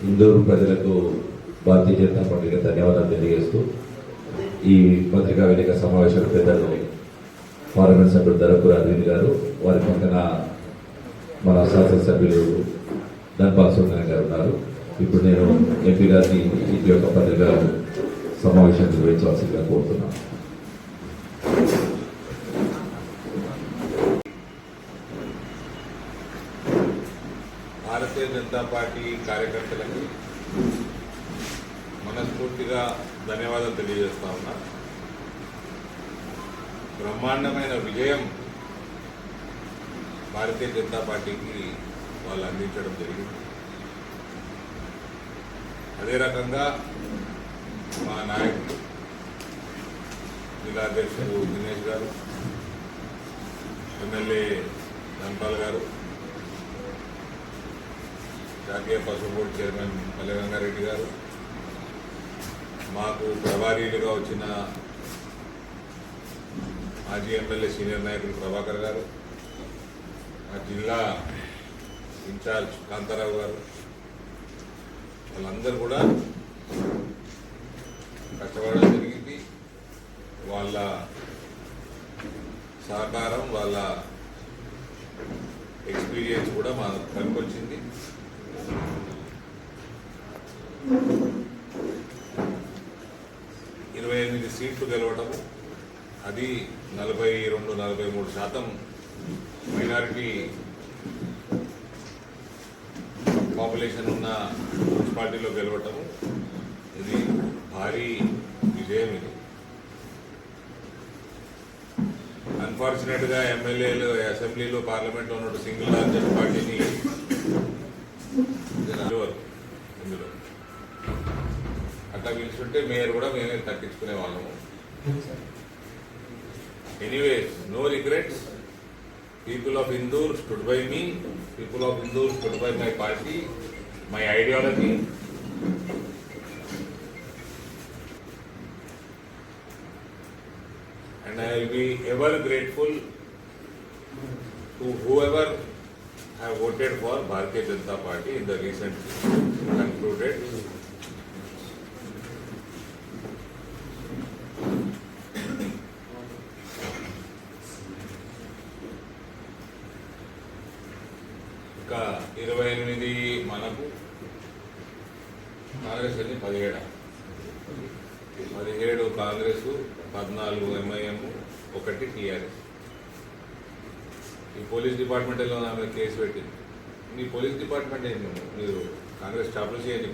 ఇందూరు ప్రజలకు భారతీయ జనతా పార్టీకి ధన్యవాదాలు తెలియజేస్తూ ఈ పత్రికా వేదిక సమావేశాల పెద్దలు పార్లమెంట్ సభ్యుడు ధరపూర్ అరవింద్ గారు, వారి పక్కన మన శాసనసభ్యులు ధన్పాల్ సుబ్రహ్మణ్యం గారు ఉన్నారు. ఇప్పుడు నేను ఎంపీ గారిని ఈ యొక్క పత్రికా సమావేశం నిర్వహించవలసిందిగా కోరుతున్నాను. భారతీయ జనతా పార్టీ కార్యకర్తలకి మనస్ఫూర్తిగా ధన్యవాదాలు తెలియజేస్తా ఉన్నా. బ్రహ్మాండమైన విజయం భారతీయ జనతా పార్టీకి వాళ్ళు అందించడం జరిగింది. అదే రకంగా మా నాయకుడు జిల్లా అధ్యక్షుడు దినేష్ గారు, ఎమ్మెల్యే ధన్పాల్ గారు, జాతీయ పశు బోర్డు చైర్మన్ మల్లెగంగారెడ్డి గారు, మాకు ప్రభారీలుగా వచ్చిన మాజీ ఎమ్మెల్యే సీనియర్ నాయకులు ప్రభాకర్ గారు, మా జిల్లా ఇన్ఛార్జ్ కాంతారావు గారు, వాళ్ళందరూ కూడా కష్టపడడం జరిగింది. వాళ్ళ సహకారం, వాళ్ళ ఎక్స్పీరియన్స్ కూడా మా పనికొచ్చింది. ఇరవై 28 సీట్లు గెలవటం, అది 42-43% మైనారిటీ పాపులేషన్ ఉన్న మున్సిపాలిటీలో గెలవటము, ఇది భారీ విజయం. ఇది అన్ఫార్చునేట్గా ఎమ్మెల్యేలు అసెంబ్లీలో పార్లమెంట్లో ఉన్న సింగిల్ లార్జెస్ట్ పార్టీని ఇందులో అట్లా పిలుచుంటే మేయర్ కూడా మేమే తగ్గించుకునే వాళ్ళము. Anyways, no regrets. People of Indur stood by me, people of Indur stood by my party, my ideology. And I will be ever grateful to whoever have voted for Bharatiya Janata Party in the recently concluded ఇంకా 28 మనకు కాంగ్రెస్ అని 17 Congress, 14 MIM, 1 TRS. ఈ police డిపార్ట్మెంట్లో ఆమె case పెట్టింది. మీ police department ఏంటి? మీరు కాంగ్రెస్ స్టాప్లు చేయండి.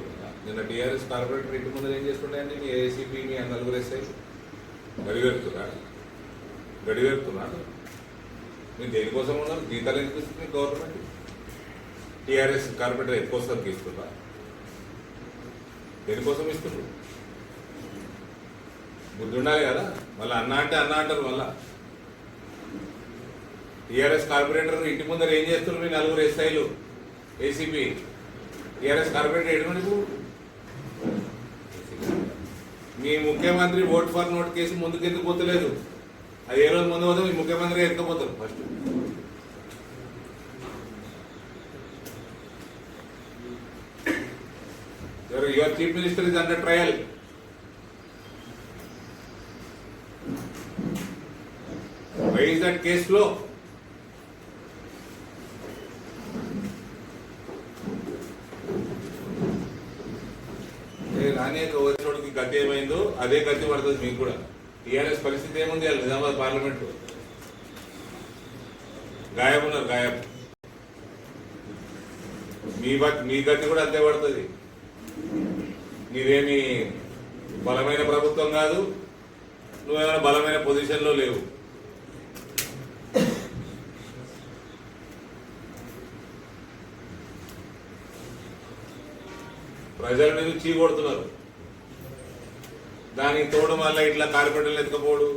నిన్న టీఆర్ఎస్ కార్పొరేటర్ ఇంటి ముందు ఏం చేసుకుంటాయండి? మీ ఏసీపీ, మీ 4 ఎస్ఐ గడివేరుతున్నాడు. మీరు దేనికోసం ఉన్నారు? జీతాలు ఎందుకు ఇస్తుంది గవర్నమెంట్? టీఆర్ఎస్ కార్పొరేటర్ ఎక్కువ వస్తుంది తీసుకున్నా, దేనికోసం ఇస్తున్నారు? బుద్ధి ఉండాలి కదా. మళ్ళీ అన్న అంటే అన్న అంటారు. మళ్ళా టీఆర్ఎస్ కార్పొరేటర్ ఇంటి ముందర ఏం చేస్తున్నారు? మీ 4 ఎస్ఐలు, ఏసీపీ, టీఆర్ఎస్ కార్పొరేటర్ ఎటువంటి? మీ ముఖ్యమంత్రి ఓట్ ఫర్ నోట్ కేసు ముందుకు ఎందుకు పోతలేదు? అది ఏ రోజు ముందు పోతే మీ ముఖ్యమంత్రి ఎత్తుకపోతారు first. Your chief minister is under trial. Why is that case slow? అనేక వచ్చేటికి గతి ఏమైందో అదే గతి పడుతుంది మీకు కూడా. టీఆర్ఎస్ పరిస్థితి ఏముంది? నిజామాబాద్ పార్లమెంట్ గాయబ్ ఉన్నారు, గాయబ్. మీ గతి కూడా అంతే పడుతుంది. మీరేమి బలమైన ప్రభుత్వం కాదు, నువ్వేమైనా బలమైన పొజిషన్లో లేవు. ప్రజల మీద చీకొడుతున్నారు. దానికి తోడు మళ్ళీ ఇట్లా కార్పొరేటర్లు ఎత్తుకపోడు,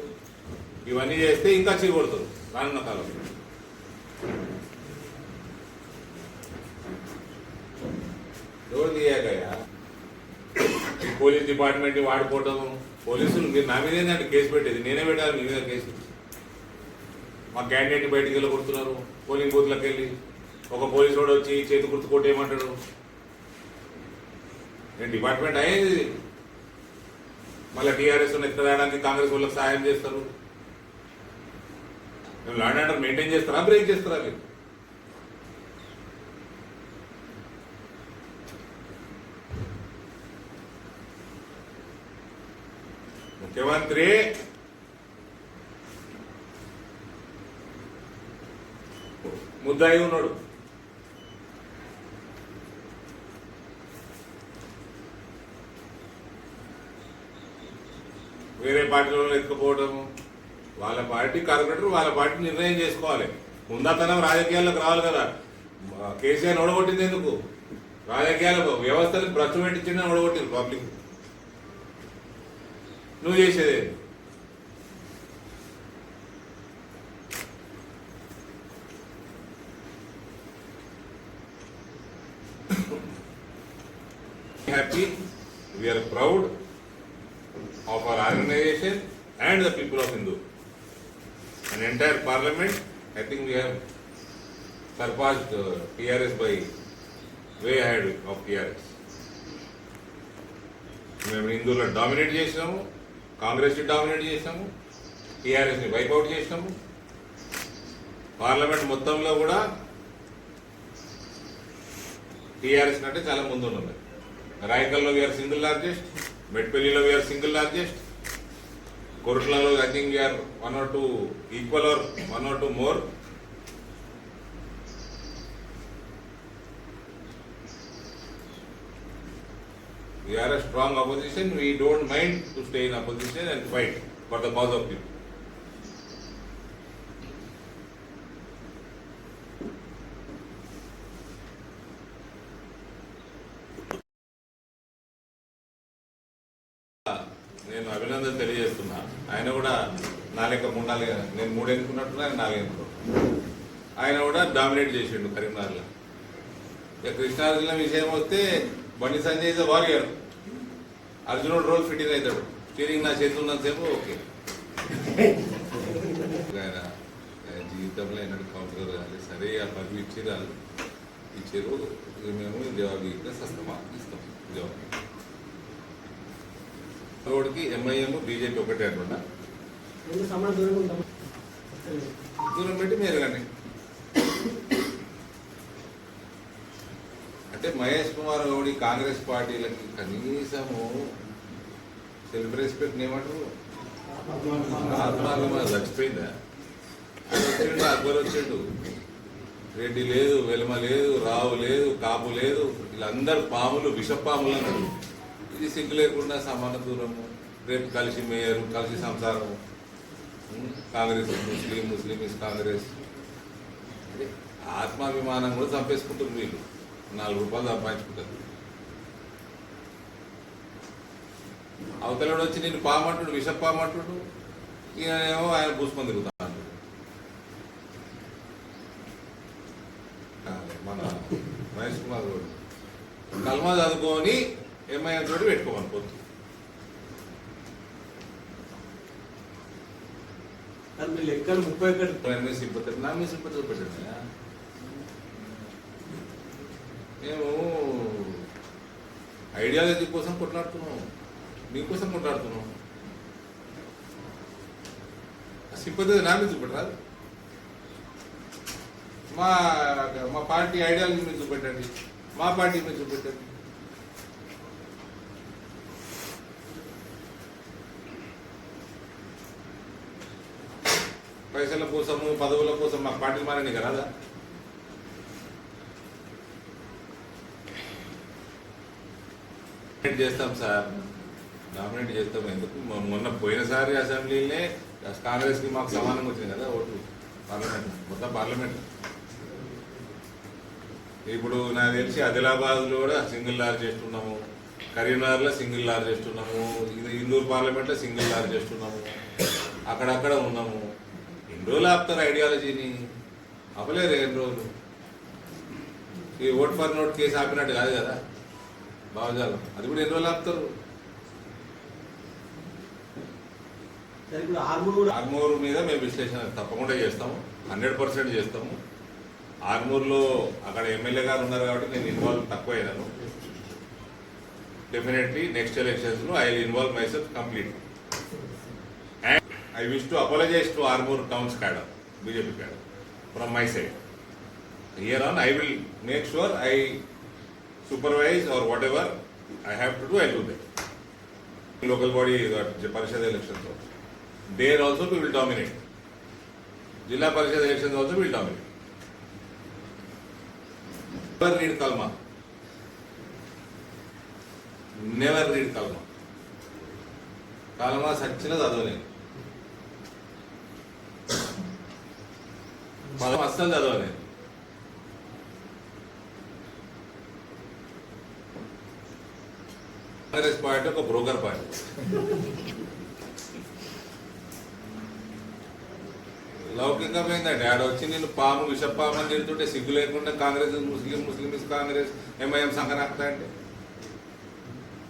ఇవన్నీ చేస్తే ఇంకా చీకొడుతారు రానున్న కాలం. ఎవరు తీయాకయ్యా? పోలీస్ డిపార్ట్మెంట్ వాడుకోవటం, పోలీసులు మీరు నా మీద ఏంటంటే కేసు పెట్టేది? నేనే పెట్టాలి మీ మీద కేసు. మా క్యాండిడేట్ బయటికి వెళ్ళి కొడుతున్నారు పోలింగ్ బూత్లకు వెళ్ళి. ఒక పోలీసు వాడు వచ్చి చేతి గుర్తు కొట్టేయమంటాడు. నేను డిపార్ట్మెంట్ అయ్యేది మళ్ళీ టీఆర్ఎస్ ఎత్తడానికి కాంగ్రెస్ వాళ్ళకి సహాయం చేస్తారు. మేము ల్యాండ్ ఆర్డర్ మెయింటైన్ చేస్తారా, బ్రేక్ చేస్తారా మీరు? ముఖ్యమంత్రి ముద్దాయి ఉన్నాడు. వేరే పార్టీలో ఎత్తుకుపోవడము, వాళ్ళ పార్టీ కార్పొరేటర్ వాళ్ళ పార్టీ నిర్ణయం చేసుకోవాలి. ముందాతనం రాజకీయాల్లోకి రావాలి కదా. కేసీఆర్ ఓడగొట్టింది ఎందుకు? రాజకీయాల వ్యవస్థలకు భ్రష్టు పెట్టించిన ఓడగొట్టింది పబ్లిక్. నువ్వు చేసేది happy, we are proud of our organization and the people of Hindu. An entire parliament, I think we have surpassed TRS by way ahead of TRS. మేము హిందువులను డామినేట్ చేసినాము, కాంగ్రెస్ని డామినేట్ చేసినాము, టీఆర్ఎస్ని వైపౌట్ చేసినాము. పార్లమెంట్ మొత్తంలో కూడా టీఆర్ఎస్ కంటే చాలా ముందు ఉన్నది. రాయకల్లో వీఆర్ సింగిల్ లార్జెస్ట్, మెట్పల్లిలో వీఆర్ సింగిల్ లార్జెస్ట్, కొరుట్లలో I think we're 1 or 2 equal or 1 or 2 more. We are a strong opposition. We don't mind to stay in opposition and fight for the cause of people. నేను అభినందన తెలియజేస్తున్నా. ఆయన కూడా నా లెక్క 3-4, నేను 3 ఎన్నుకున్నట్టున్నా, ఆయన 4 ఎన్నుకున్నాడు. ఆయన కూడా డామినేట్ చేసిండు కరీంనగర్లో. ఇక కృష్ణా జిల్లా విషయం వస్తే బండి సంజయ్ ఇస్ వారియర్. అర్జునుడు రోల్ ఫిట్ అవుతాడు. స్టీరింగ్ నా చేతి ఉన్నంతసేపు ఓకే. ఆయన జీవితంలో ఎన్నడూ కౌన్సిలర్ కాదు. సరే ఆ పదవి ఇచ్చారు, మేము జవాబు ఇస్తే సస్తమా ఇస్తాం జవాబు. రోడ్కి ఎంఐఎం బీజేపీ ఒకటే అంటున్నా. దూరం పెట్టి మీరు కానీ అంటే మహేష్ కుమార్ గౌడ్ కాంగ్రెస్ పార్టీలకి కనీసము సెల్ఫ్ రెస్పెక్ట్ ఏమంటారు, ఆత్మాభిమానం చచ్చిపోయిందా? వచ్చిండు అక్బర్ వచ్చిండు, రెడ్డి లేదు, వెలమ లేదు, రావు లేదు, కాపు లేదు, వీళ్ళందరూ పాములు, విషపాములు అన్నారు. ఇది సిగ్గు లేకుండా సమాన దూరము, రేపు కలిసి మేయరు, కలిసి సంసారము, కాంగ్రెస్ ముస్లిం, ముస్లిం ఇస్ కాంగ్రెస్. అంటే ఆత్మాభిమానం కూడా చంపేసుకుంటారు వీళ్ళు. 4 రూపాయలు సంపాదించుకుంటారు. అవతలడు వచ్చి నేను పామంటుడు, విషపామంటుడు, ఈయనేమో ఆయన పూసుకొని తిరుగుతా అంటాడు. మన మహేష్ కుమార్ గౌడ్ కల్మా చదువుకొని ఎంఐఎం తోటి పెట్టుకోమని పోతుంది. లెక్కలు 30 సింపతి నా మీ సింపతి చూపెట్టండి. మేము ఐడియాలజీ కోసం కొట్లాడుతున్నాం, మీకోసం కొట్లాడుతున్నాం. సింపతి నా మీద చూపెట్టరాదు. మా పార్టీ ఐడియాలజీ మీద చూపెట్టండి, మా పార్టీ మీద చూపెట్టండి. పైసల కోసము, పదవుల కోసం మా పార్టీ మారని కదా. చేస్తాం సార్, డామినేట్ చేస్తాం. ఎందుకు? మొన్న పోయినసారి అసెంబ్లీనే కాంగ్రెస్కి మాకు సమానంగా వచ్చింది కదా ఓటు, పార్లమెంట్ మొత్తం పార్లమెంట్. ఇప్పుడు నాకు తెలిసి ఆదిలాబాద్లో కూడా సింగిల్ లార్జెస్ట్ ఉన్నాము, కరీంనగర్లో సింగిల్ లార్జెస్ట్ ఉన్నాము, ఇందూరు పార్లమెంట్లో సింగిల్ లార్జెస్ట్ ఉన్నాము, అక్కడక్కడ ఉన్నాము. ఎన్ని రోజులు ఆపుతారు ఐడియాలజీని? ఆపలేరు ఎన్ని రోజులు. ఈ ఓట్ ఫర్ నోట్ కేసు ఆపినట్టు కాదు కదా భావజాలం, అది కూడా ఎన్ని రోజులు ఆపుతారు? ఆర్మూర్ మీద మేము విశ్లేషణ తప్పకుండా చేస్తాము, 100% చేస్తాము. ఆర్మూర్లో అక్కడ ఎమ్మెల్యే గారు ఉన్నారు కాబట్టి నేను ఇన్వాల్వ్ తక్కువ అయ్యాను. definitely next elections, I will involve myself completely. And I wish to apologize to Armour Town's cadre, BJP cadre, from my side. Here on, I will make sure I supervise or whatever I have to do, I will do that. Local body, Parishad elections also. There also we will dominate. Jilla Parishad elections also will dominate. Never read Kalma. Never read Kalma. Kalma సచ్చినా చదవలేదు. పదం అస్సలు చదవలేదు. Congress party ఒక broker party. లౌకికమైందండి. ఆడ వచ్చి నేను పాము విషపాము అని తిరుగుతుంటే సిగ్గు లేకుండా కాంగ్రెస్ ముస్లిం కాంగ్రెస్ ఎంఐఎం సంఘనక్తా అంటే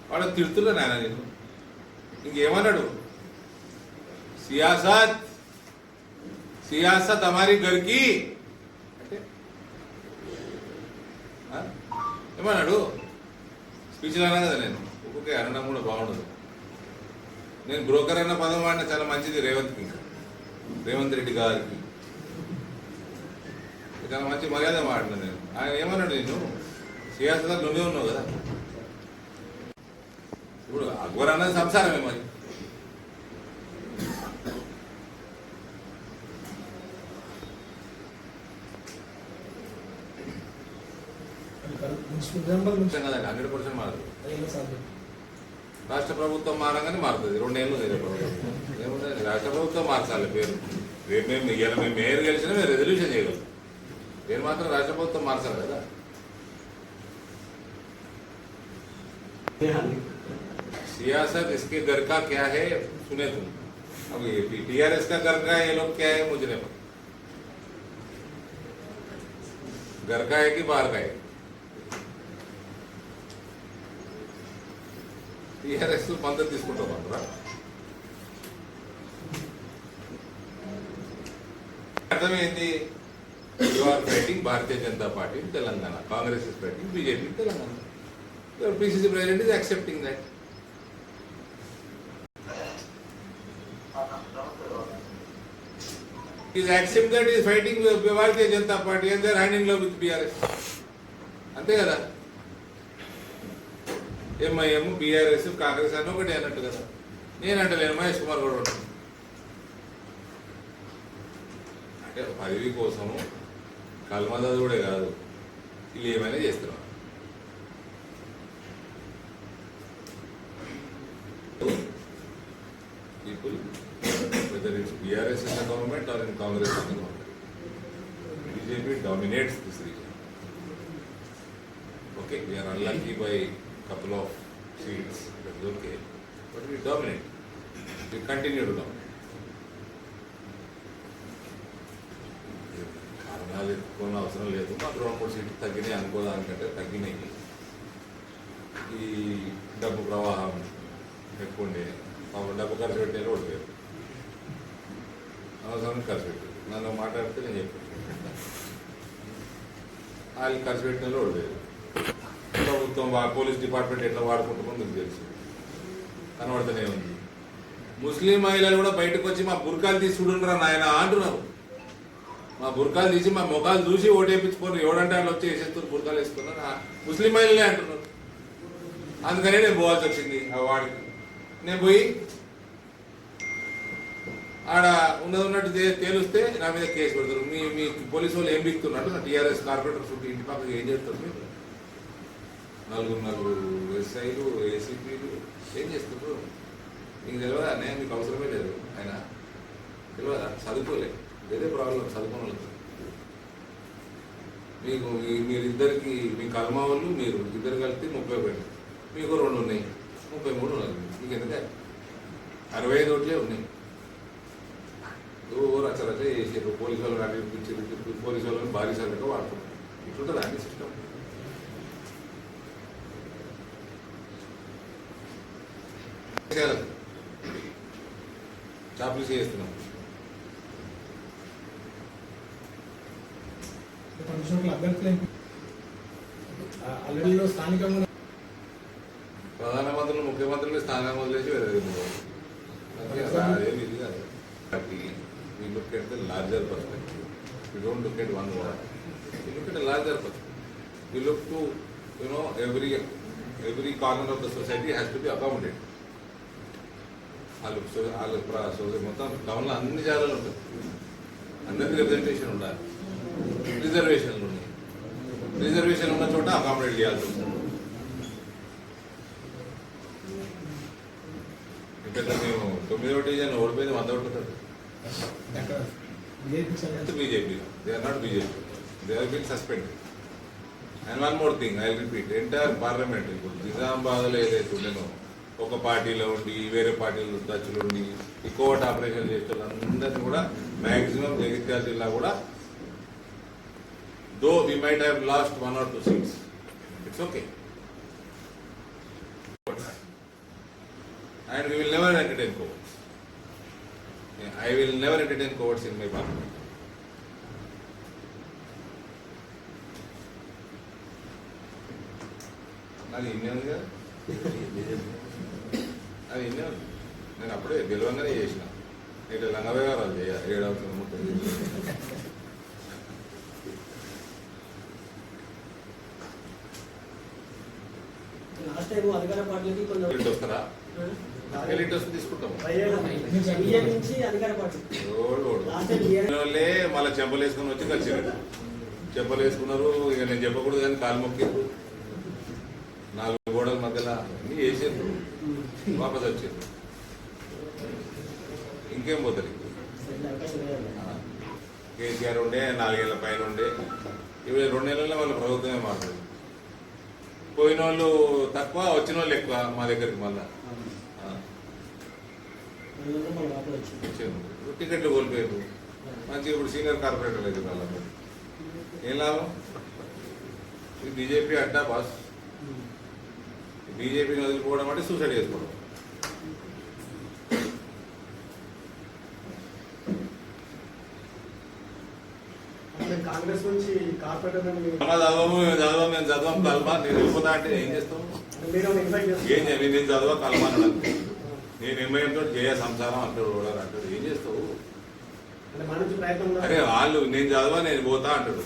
వాడు తిడుతున్నా నాయన నేను. ఇంకేమన్నాడు? సియాసత్ హమారీ గర్కి అంటే ఏమన్నాడు? స్పీచ్లు అన్నా కదా నేను. ఒక్కొక్క అనడం కూడా బాగుండదు. నేను బ్రోకర్ అన్న పదం వాడిన చాలా మంచిది రేవంత్ రెడ్డి గారికి చాలా మంచి మర్యాద వాడిన నేను. ఆయన ఏమన్నాడు? నేను సియాసత్ నువ్వే ఉన్నావు కదా. ఇప్పుడు అక్బర్ అన్నది సంసారమే మరి. కదండి 100% మారదు. రాష్ట్ర ప్రభుత్వం మారగానే మారుతుంది. 2 ఏళ్ళు ఏముంది? రాష్ట్ర ప్రభుత్వం మార్చాలి పేరు. రేపు మేము మేయర్ గెలిచినా మేము రెజల్యూషన్ చేయగలం. పేరు మాత్రం రాష్ట్ర ప్రభుత్వం మార్చాలి కదా. सियासत इसके घर का क्या है सुने तुम. अब ये टीआरएस का घर का ये लोग क्या है मुझे नहीं पता. घर का है कि बाहर का है. टीआरएस मदद తీసుకుంటామంటారా? అర్థమైంది. You are fighting Bharatiya Janata Party in Telangana, Congress is fighting BJP in Telangana. Your PCC president is accepting that. He is accepting that he is fighting with Bharatiya Janata Party and they are handing love with BRS. అంతే కదా. MIM BRS Congress అని ఒకటి అన్నట్టు కదా. నేనంటలేను, మహేష్ కుమార్ కూడా ఉంటాను. అంటే పదవి కోసము కల్మదది కూడా కాదు, వీళ్ళు ఏమైనా చేస్తున్నారు. People, whether it's BRS in the government or in Congress in the government, BJP dominates this region. Okay, we are unlucky by couple of seats, that's okay, but we dominate. We continue to dominate. కారణాలు ఎత్తుకోని అవసరం లేదు. మాకు 2-3 సీట్లు తగ్గినాయి అనుకోదానికంటే తగ్గినాయి. ఈ డబ్బు ప్రవాహం ఎక్కువ ఉండే డబ్బు ఖర్చు పెట్టేది ఓడిపోయారు. అవసరం ఖర్చు పెట్టారు. నన్ను మాట్లాడితే నేను చెప్పాను వాళ్ళు ఖర్చు పెట్టిన ఓడిపోయారు. ప్రభుత్వం పోలీస్ డిపార్ట్మెంట్ ఎట్లా వాడుకుంటుందో మీకు తెలుసు, కనబడుతూనే ఉంది. ముస్లిం మహిళలు కూడా బయటకు వచ్చి మా బుర్కాలు తీసి చూడుండ్రా నాయన అంటున్నారు. మా బుర్కాలు తీసి మా ముఖాలు చూసి ఓటేపించుకొని ఎవడంటే వాళ్ళు వచ్చి వేసేస్తారు, బుర్కాలు వేసుకున్నారు. ముస్లిం మహిళలే అంటున్నారు. అందుకనే నేను పోవాల్సి వచ్చింది ఆ వాడికి. నేను పోయి ఆడ ఉన్నట్టు తేలిస్తే నా మీద కేసు పెడతారు. మీ పోలీసు వాళ్ళు ఏం బిక్తున్నట్టు నా టీఆర్ఎస్ కార్పొరేటర్ చుట్టూ ఇంటి పక్కన ఏం చేస్తారు మీరు? 4 ఎస్ఐలు ఏసీపీలు ఏం చేస్తున్నారు? మీకు తెలియదా? నేను మీకు అవసరమే లేదు. ఆయన తెలియదా? చదువుకోలేదు. ఇదే ప్రాబ్లం చదువుకున్న వాళ్ళతో. మీకు మీరిద్దరికి మీ కల్మా వాళ్ళు మీరు ఇద్దరు కలిపి 30 మీకు 2 ఉన్నాయి, 33 ఉన్నాయి. మీకు ఎందుకంటే 65 ఓట్లే ఉన్నాయి. రచరచ చేసారు. పోలీసు వాళ్ళు నడిపించారు. పోలీసు వాళ్ళని భారీ సంఖ్యగా వాడుతున్నారు. ఇట్లుంటుంది అన్ని సిస్టమ్. చాపులు చేస్తున్నాం. అభ్యర్థులు స్థానికంగా ప్రధానమంత్రులు ముఖ్యమంత్రులు స్థానం వదిలేసి వేరే అదేమి ఇది కాదు. కాబట్టి we look at the larger perspective. We don't look at one word. We look at a larger perspective. We look to, every corner of the society has to be accommodated. వాళ్ళు మొత్తం టౌన్లో అన్ని జాగాలు ఉంటాయి, అందరికీ రిప్రజెంటేషన్ ఉండాలి, రిజర్వేషన్లు ఉన్నాయి, రిజర్వేషన్ ఉన్న చోట అకామిడేట్ చేయాల్సి వస్తుంది. ఇక్కడ మేము 9వ డివిజన్ ఓడిపోయింది 100 ఓట్లు BJP. They are not BJP, they are been suspended. And one more thing I repeat, entire parliament ఇప్పుడు నిజామాబాద్లో ఏదైతే ఉండేనో ఒక పార్టీలో ఉండి వేరే పార్టీలో టచ్లు ఉండి ఈ కోర్ట్ ఆపరేషన్ చేసే వాళ్ళందరినీ కూడా మ్యాక్సిమం జగిత్యాల జిల్లా కూడా though we might have lost 1 or 2 seats, it's okay. And we will never entertain cohorts. I will never entertain cohorts in my parliament. అది ఇన్నేది కదా, అది ఇన్నే నేను అప్పుడే గెలవంగానే చేసిన. ఇట్లా లంగవే గారు అది 7వ లాస్ట్ టైం అధికార పార్టీలకి కొంచెం వస్తారా లీటర్స్ తీసుకుంటాము. బీజేపీ నుంచి అధికార పార్టీ లాస్ట్ టైం వాళ్ళే మళ్ళీ చెంపలు వేసుకుని వచ్చి కలిసారు. చెంపలు వేసుకున్నారు, ఇక నేను చెప్పకూడదు కానీ కాలు మొక్కిండ్రు, 4 గోడల మధ్యలో అన్ని వేసారు, వాపస్ వచ్చారు. ఇంకేం పోతుంది? కేసీఆర్ ఉండే 4 ఏళ్ల పైన ఉండే, ఇవి 2 నెలల్లో వాళ్ళ ప్రభుత్వమే మారుతుంది. పోయిన వాళ్ళు తక్కువ, వచ్చిన వాళ్ళు ఎక్కువ మా దగ్గరికి. మళ్ళా టికెట్లు కోల్పోయారు. మంచిగా ఇప్పుడు సీనియర్ కార్పొరేటర్ అయితే వాళ్ళకు ఏం లాభం? ఇది బీజేపీ అడ్డా బాస్. బీజేపీని వదిలిపోవడం అంటే సూసైడ్ చేసుకోవడం. కాంగ్రెస్ నుంచి కార్పొరేటర్ మేము చదవం కలమా, నేను వెళ్ళిపోతా అంటే ఏం చేస్తావు? ఏం చేయాలి? నేను చదవా కలమా అన్నాడు. నేను ఎంఐఎంతో చేయ సంసారం అంటాడు, అంటాడు. ఏం చేస్తావు? అరే వాళ్ళు నేను చదవా నేను పోతా అంటాడు.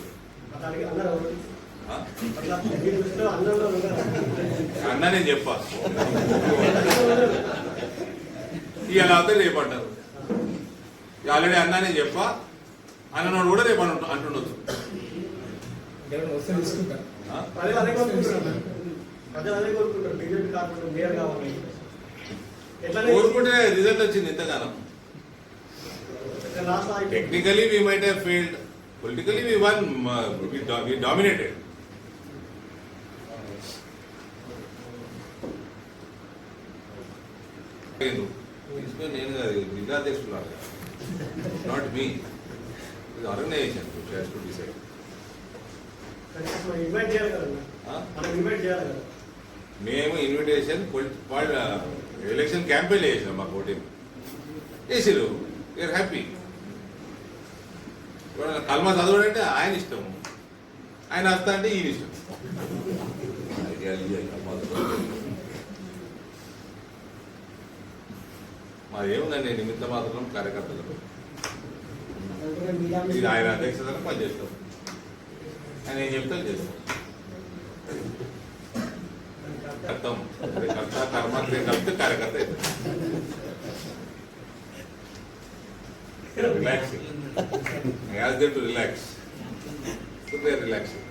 అన్న నేను చెప్పా ఇలా అవుతే రేపు అంటారు. ఆల్రెడీ అన్నా నేను చెప్పా అన్నోడు కూడా రేపు అంటుండొచ్చు. కోరుకుంటే రిజల్ట్ వచ్చింది ఇంతగానం. Technically we might have failed, politically we won, we dominated. నేను కాదు జిల్లా అధ్యక్షులు, not me, organisation to decide. మేము ఇన్విటేషన్ వాళ్ళ ఎలక్షన్ క్యాంపెయిన్ చేసినాం, మా ఓటింగ్ వేసిరు, వీఆర్ హ్యాపీ. కల్మా చదవడంటే ఆయన ఇష్టం, ఆయన వస్తా అంటే ఈయన ఇష్టం. మాదేముందండి, నిమిత్త మాత్రం కార్యకర్తలకు. ఇది ఆయన అధ్యక్షతను పనిచేస్తాం, ఆయన ఏం చెప్తా చేస్తాం. కర్తం కర్త కర్మ క్రియ కలిపితే కార్యకర్త relaxing. I ask them to relax, so they are relaxing.